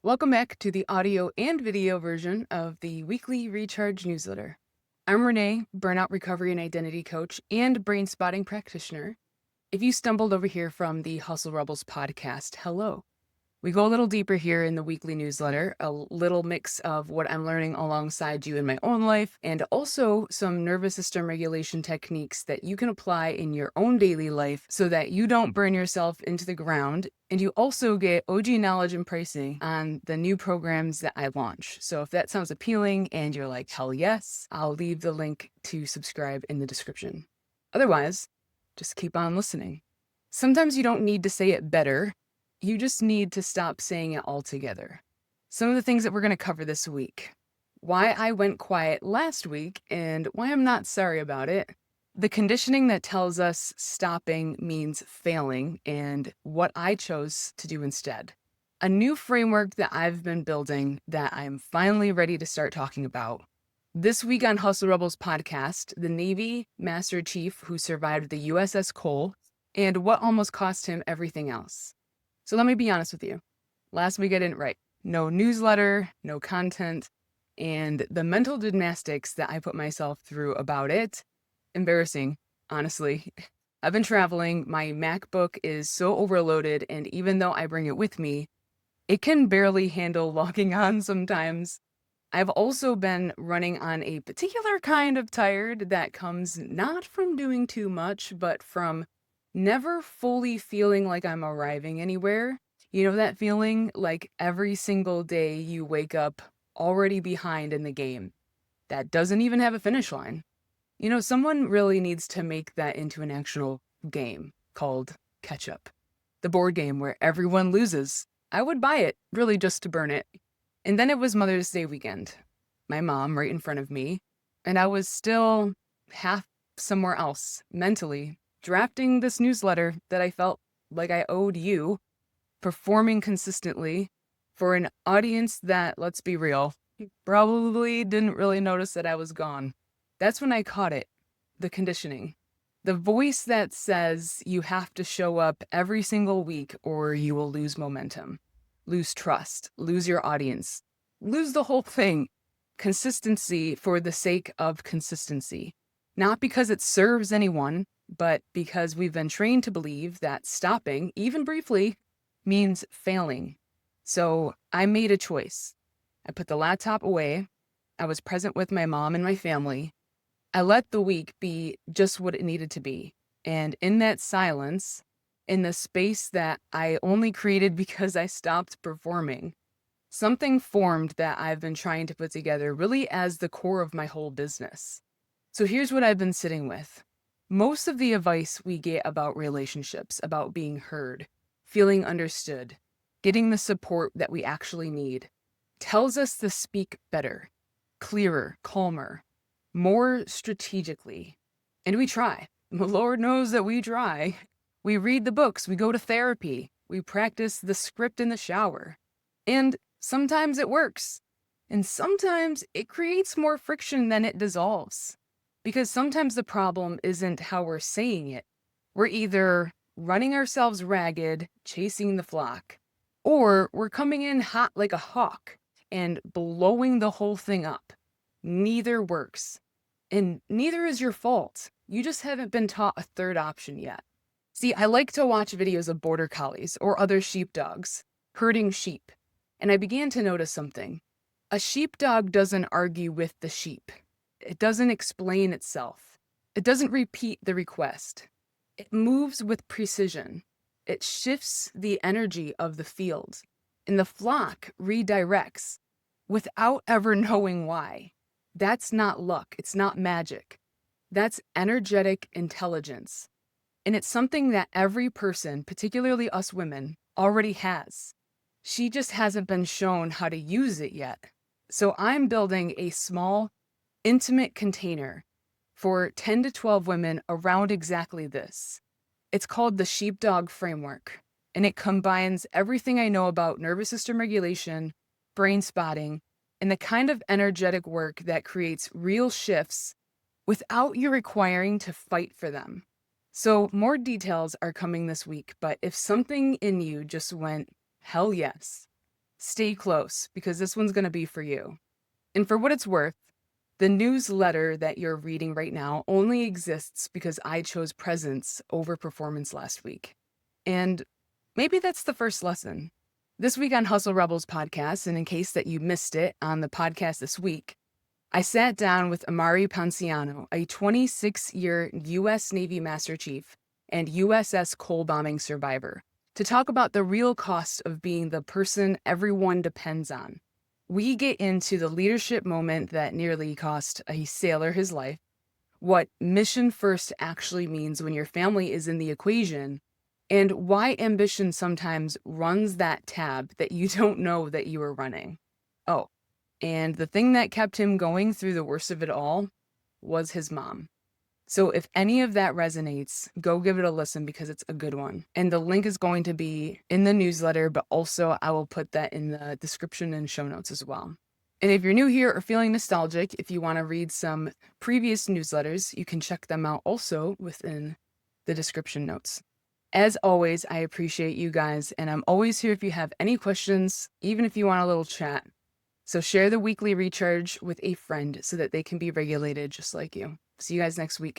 Welcome back to the audio and video version of the weekly Recharge newsletter. I'm Renee, burnout recovery and identity coach and brain spotting practitioner. If you stumbled over here from the Hustle Rebels podcast, hello. We go a little deeper here in the weekly newsletter, a little mix of what I'm learning alongside you in my own life, and also some nervous system regulation techniques that you can apply in your own daily life so that you don't burn yourself into the ground. And you also get OG knowledge and pricing on the new programs that I launch. So if that sounds appealing and you're like, hell yes, I'll leave the link to subscribe in the description. Otherwise, just keep on listening. Sometimes you don't need to say it better. You just need to stop saying it altogether. Some of the things that we're going to cover this week. Why I went quiet last week and why I'm not sorry about it. The conditioning that tells us stopping means failing and what I chose to do instead. A new framework that I've been building that I'm finally ready to start talking about. This week on Hustle Rebels podcast, the Navy Master Chief who survived the USS Cole and what almost cost him everything else. So let me be honest with you. Last week I didn't write. No newsletter, no content, and the mental gymnastics that I put myself through about it, embarrassing, honestly. I've been traveling, my MacBook is so overloaded, and even though I bring it with me, it can barely handle logging on sometimes. I've also been running on a particular kind of tired that comes not from doing too much, but from never fully feeling like I'm arriving anywhere. You know that feeling like every single day you wake up already behind in the game that doesn't even have a finish line. You know, someone really needs to make that into an actual game called Catch Up. The board game where everyone loses. I would buy it, really just to burn it. And then it was Mother's Day weekend. My mom right in front of me. And I was still half somewhere else mentally, drafting this newsletter that I felt like I owed you, performing consistently for an audience that, let's be real, probably didn't really notice that I was gone. That's when I caught it, the conditioning. The voice that says you have to show up every single week or you will lose momentum, lose trust, lose your audience, lose the whole thing. Consistency for the sake of consistency. Not because it serves anyone, but because we've been trained to believe that stopping, even briefly, means failing. So I made a choice. I put the laptop away. I was present with my mom and my family. I let the week be just what it needed to be. And in that silence, in the space that I only created because I stopped performing, something formed that I've been trying to put together really as the core of my whole business. So here's what I've been sitting with. Most of the advice we get about relationships, about being heard, feeling understood, getting the support that we actually need, tells us to speak better, clearer, calmer, more strategically. And we try. The Lord knows that we try. We read the books, we go to therapy, we practice the script in the shower. And sometimes it works. And sometimes it creates more friction than it dissolves. Because sometimes the problem isn't how we're saying it. We're either running ourselves ragged, chasing the flock, or we're coming in hot like a hawk and blowing the whole thing up. Neither works. And neither is your fault. You just haven't been taught a third option yet. See, I like to watch videos of border collies or other sheepdogs herding sheep. And I began to notice something. A sheepdog doesn't argue with the sheep. It doesn't explain itself. It doesn't repeat the request. It moves with precision. It shifts the energy of the field. And the flock redirects without ever knowing why. That's not luck. It's not magic. That's energetic intelligence. And it's something that every person, particularly us women, already has. She just hasn't been shown how to use it yet. So I'm building a small, intimate container for 10 to 12 women around exactly this. It's called the Sheepdog Framework, and it combines everything I know about nervous system regulation, brain spotting, and the kind of energetic work that creates real shifts without you requiring to fight for them. So more details are coming this week, but if something in you just went, hell yes, stay close because this one's going to be for you. And for what it's worth, the newsletter that you're reading right now only exists because I chose presence over performance last week. And maybe that's the first lesson. This week on Hustle Rebels podcast, and in case that you missed it on the podcast this week, I sat down with Amaury Panciano, a 26-year U.S. Navy Master Chief and USS Coal bombing survivor, to talk about the real cost of being the person everyone depends on. We get into the leadership moment that nearly cost a sailor his life, what mission first actually means when your family is in the equation, and why ambition sometimes runs that tab that you don't know that you are running. Oh, and the thing that kept him going through the worst of it all was his mom. So if any of that resonates, go give it a listen because it's a good one. And the link is going to be in the newsletter, but also I will put that in the description and show notes as well. And if you're new here or feeling nostalgic, if you want to read some previous newsletters, you can check them out also within the description notes. As always, I appreciate you guys, and I'm always here if you have any questions, even if you want a little chat. So share the weekly recharge with a friend so that they can be regulated just like you. See you guys next week.